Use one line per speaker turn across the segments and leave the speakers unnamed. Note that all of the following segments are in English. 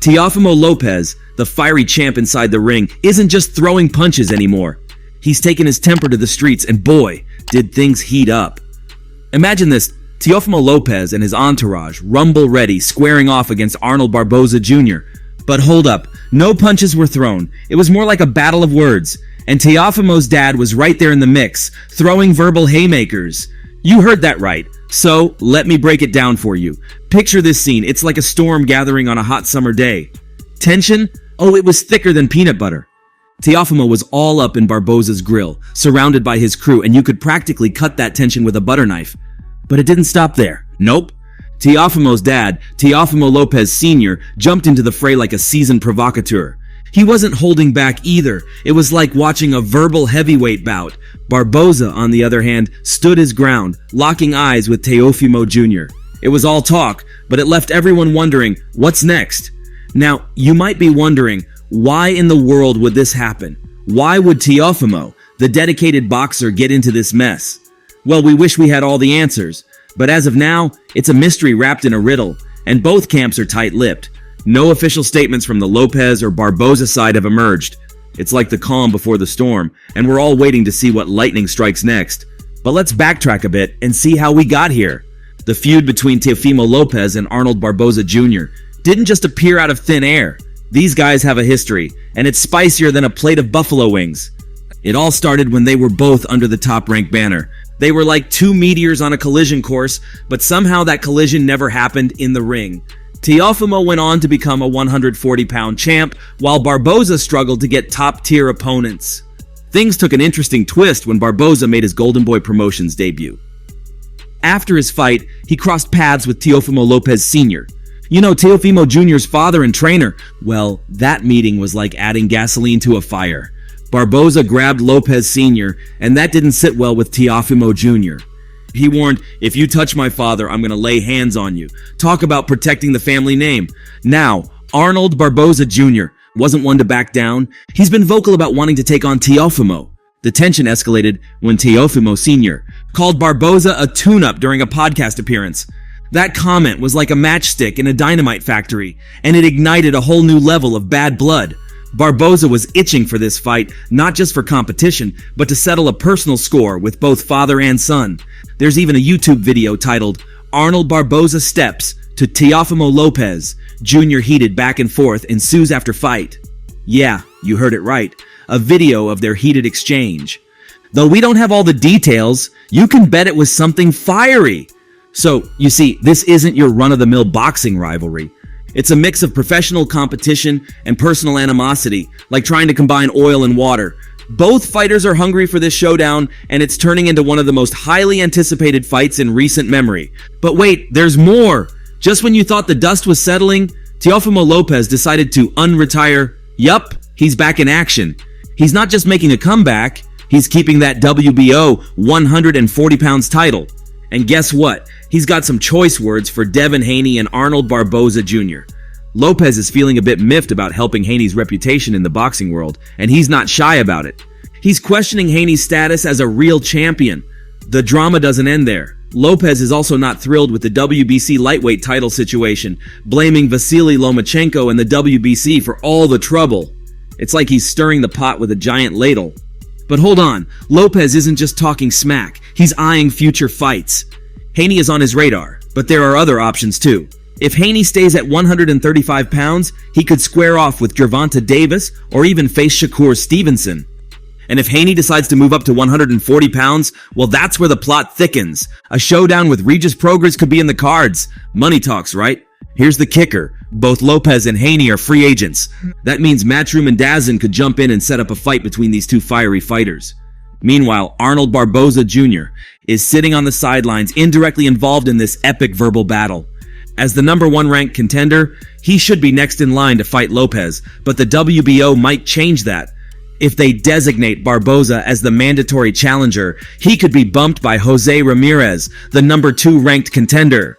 Teofimo Lopez, the fiery champ inside the ring, isn't just throwing punches anymore. He's taken his temper to the streets, and boy, did things heat up. Imagine this, Teofimo Lopez and his entourage, rumble ready, squaring off against Arnold Barboza Jr. But hold up, no punches were thrown. It was more like a battle of words. And Teofimo's dad was right there in the mix, throwing verbal haymakers. You heard that right. So, let me break it down for you. Picture this scene. It's like a storm gathering on a hot summer day. Tension? Oh, it was thicker than peanut butter. Teofimo was all up in Barboza's grill, surrounded by his crew, and you could practically cut that tension with a butter knife. But it didn't stop there. Nope. Teofimo's dad, Teofimo Lopez Sr., jumped into the fray like a seasoned provocateur. He wasn't holding back either. It was like watching a verbal heavyweight bout. Barboza, on the other hand, stood his ground, locking eyes with Teofimo Jr. It was all talk, but it left everyone wondering, what's next? Now, you might be wondering, why in the world would this happen? Why would Teofimo, the dedicated boxer, get into this mess? Well, we wish we had all the answers, but as of now, it's a mystery wrapped in a riddle, and both camps are tight-lipped. No official statements from the Lopez or Barboza side have emerged. It's like the calm before the storm, and we're all waiting to see what lightning strikes next. But let's backtrack a bit and see how we got here. The feud between Teofimo Lopez and Arnold Barboza Jr. didn't just appear out of thin air. These guys have a history, and it's spicier than a plate of buffalo wings. It all started when they were both under the top-rank banner. They were like two meteors on a collision course, but somehow that collision never happened in the ring. Teofimo went on to become a 140-pound champ, while Barboza struggled to get top-tier opponents. Things took an interesting twist when Barboza made his Golden Boy Promotions debut. After his fight, he crossed paths with Teofimo Lopez Sr. You know, Teofimo Jr.'s father and trainer. Well, that meeting was like adding gasoline to a fire. Barboza grabbed Lopez Sr., and that didn't sit well with Teofimo Jr. He warned, if you touch my father, I'm going to lay hands on you. Talk about protecting the family name. Now, Arnold Barboza Jr. wasn't one to back down. He's been vocal about wanting to take on Teofimo. The tension escalated when Teofimo Sr. called Barboza a tune-up during a podcast appearance. That comment was like a matchstick in a dynamite factory, and it ignited a whole new level of bad blood. Barboza was itching for this fight, not just for competition, but to settle a personal score with both father and son. There's even a YouTube video titled, Arnold Barboza Steps to Teofimo Lopez. Jr. heated back and forth ensues after fight. Yeah, you heard it right. A video of their heated exchange. Though we don't have all the details, you can bet it was something fiery. So, you see, this isn't your run-of-the-mill boxing rivalry. It's a mix of professional competition and personal animosity, like trying to combine oil and water. Both fighters are hungry for this showdown, and it's turning into one of the most highly anticipated fights in recent memory. But wait, there's more! Just when you thought the dust was settling, Teofimo Lopez decided to unretire. Yup, he's back in action. He's not just making a comeback, he's keeping that WBO 140 pounds title. And guess what? He's got some choice words for Devin Haney and Arnold Barboza Jr. Lopez is feeling a bit miffed about helping Haney's reputation in the boxing world, and he's not shy about it. He's questioning Haney's status as a real champion. The drama doesn't end there. Lopez is also not thrilled with the WBC lightweight title situation, blaming Vasily Lomachenko and the WBC for all the trouble. It's like he's stirring the pot with a giant ladle. But hold on, Lopez isn't just talking smack, he's eyeing future fights. Haney is on his radar, but there are other options too. If Haney stays at 135 pounds, he could square off with Gervonta Davis or even face Shakur Stevenson. And if Haney decides to move up to 140 pounds, well, that's where the plot thickens. A showdown with Regis Prograis could be in the cards. Money talks, right? Here's the kicker. Both Lopez and Haney are free agents. That means Matchroom and Dazn could jump in and set up a fight between these two fiery fighters. Meanwhile, Arnold Barboza Jr. is sitting on the sidelines, indirectly involved in this epic verbal battle. As the #1 ranked contender, he should be next in line to fight Lopez, but the WBO might change that. If they designate Barboza as the mandatory challenger, he could be bumped by Jose Ramirez, the #2 ranked contender.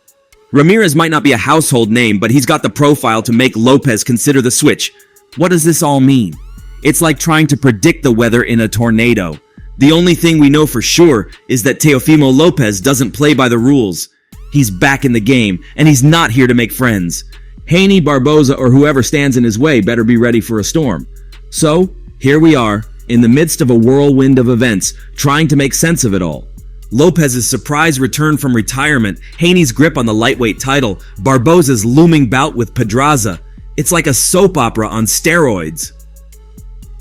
Ramirez might not be a household name, but he's got the profile to make Lopez consider the switch. What does this all mean? It's like trying to predict the weather in a tornado. The only thing we know for sure is that Teofimo Lopez doesn't play by the rules. He's back in the game, and he's not here to make friends. Haney, Barboza, or whoever stands in his way better be ready for a storm. So, here we are, in the midst of a whirlwind of events, trying to make sense of it all. Lopez's surprise return from retirement, Haney's grip on the lightweight title, Barboza's looming bout with Pedraza. It's like a soap opera on steroids.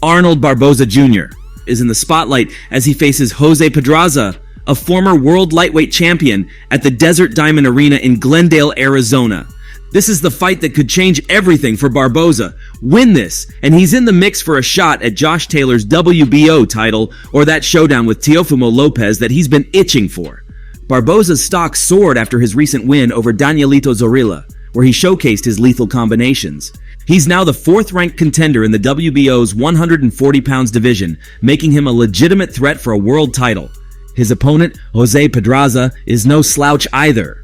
Arnold Barboza Jr. is in the spotlight as he faces Jose Pedraza, a former world lightweight champion, at the Desert Diamond Arena in Glendale, Arizona. This is the fight that could change everything for Barboza. Win this, and he's in the mix for a shot at Josh Taylor's WBO title or that showdown with Teofimo Lopez that he's been itching for. Barboza's stock soared after his recent win over Danielito Zorrilla, where he showcased his lethal combinations. He's now the fourth-ranked contender in the WBO's 140 pounds division, making him a legitimate threat for a world title. His opponent, Jose Pedraza, is no slouch either.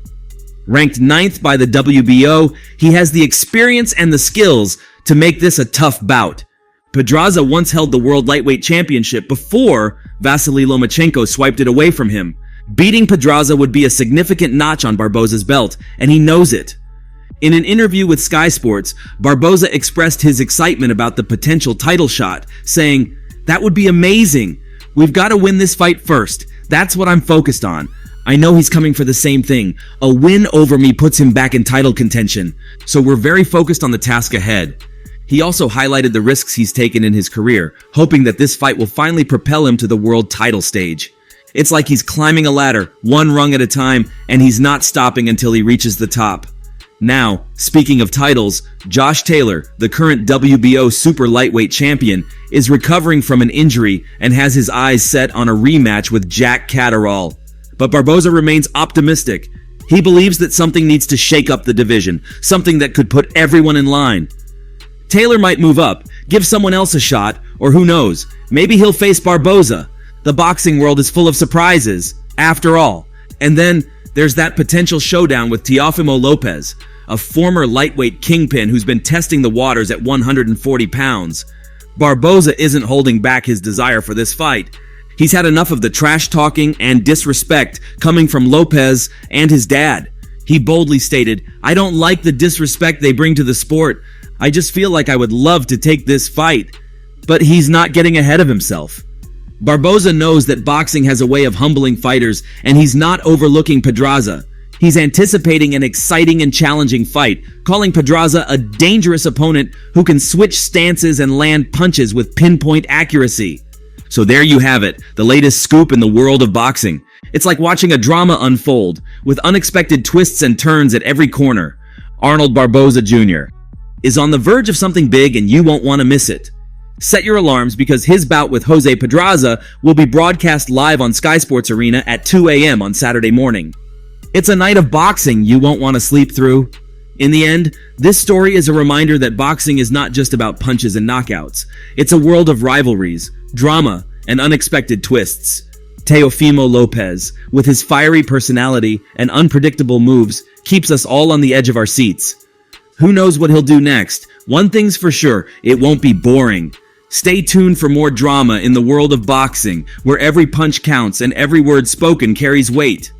Ranked 9th by the WBO, he has the experience and the skills to make this a tough bout. Pedraza once held the World Lightweight Championship before Vasily Lomachenko swiped it away from him. Beating Pedraza would be a significant notch on Barboza's belt, and he knows it. In an interview with Sky Sports, Barboza expressed his excitement about the potential title shot, saying, "That would be amazing. We've got to win this fight first. That's what I'm focused on. I know he's coming for the same thing. A win over me puts him back in title contention. So we're very focused on the task ahead." He also highlighted the risks he's taken in his career, hoping that this fight will finally propel him to the world title stage. It's like he's climbing a ladder, one rung at a time, and he's not stopping until he reaches the top. Now, speaking of titles, Josh Taylor, the current WBO super lightweight champion, is recovering from an injury and has his eyes set on a rematch with Jack Catterall. But Barboza remains optimistic. He believes that something needs to shake up the division, something that could put everyone in line. Taylor might move up, give someone else a shot, or who knows, maybe he'll face Barboza. The boxing world is full of surprises, after all. And then there's that potential showdown with Teofimo Lopez, a former lightweight kingpin who's been testing the waters at 140 pounds. Barboza isn't holding back his desire for this fight. He's had enough of the trash talking and disrespect coming from Lopez and his dad. He boldly stated, "I don't like the disrespect they bring to the sport. I just feel like I would love to take this fight." But he's not getting ahead of himself. Barboza knows that boxing has a way of humbling fighters, and he's not overlooking Pedraza. He's anticipating an exciting and challenging fight, calling Pedraza a dangerous opponent who can switch stances and land punches with pinpoint accuracy. So there you have it, the latest scoop in the world of boxing. It's like watching a drama unfold, with unexpected twists and turns at every corner. Arnold Barboza Jr. is on the verge of something big, and you won't want to miss it. Set your alarms because his bout with Jose Pedraza will be broadcast live on Sky Sports Arena at 2 a.m. on Saturday morning. It's a night of boxing you won't want to sleep through. In the end, this story is a reminder that boxing is not just about punches and knockouts. It's a world of rivalries, drama, and unexpected twists. Teofimo Lopez, with his fiery personality and unpredictable moves, keeps us all on the edge of our seats. Who knows what he'll do next? One thing's for sure, it won't be boring. Stay tuned for more drama in the world of boxing, where every punch counts and every word spoken carries weight.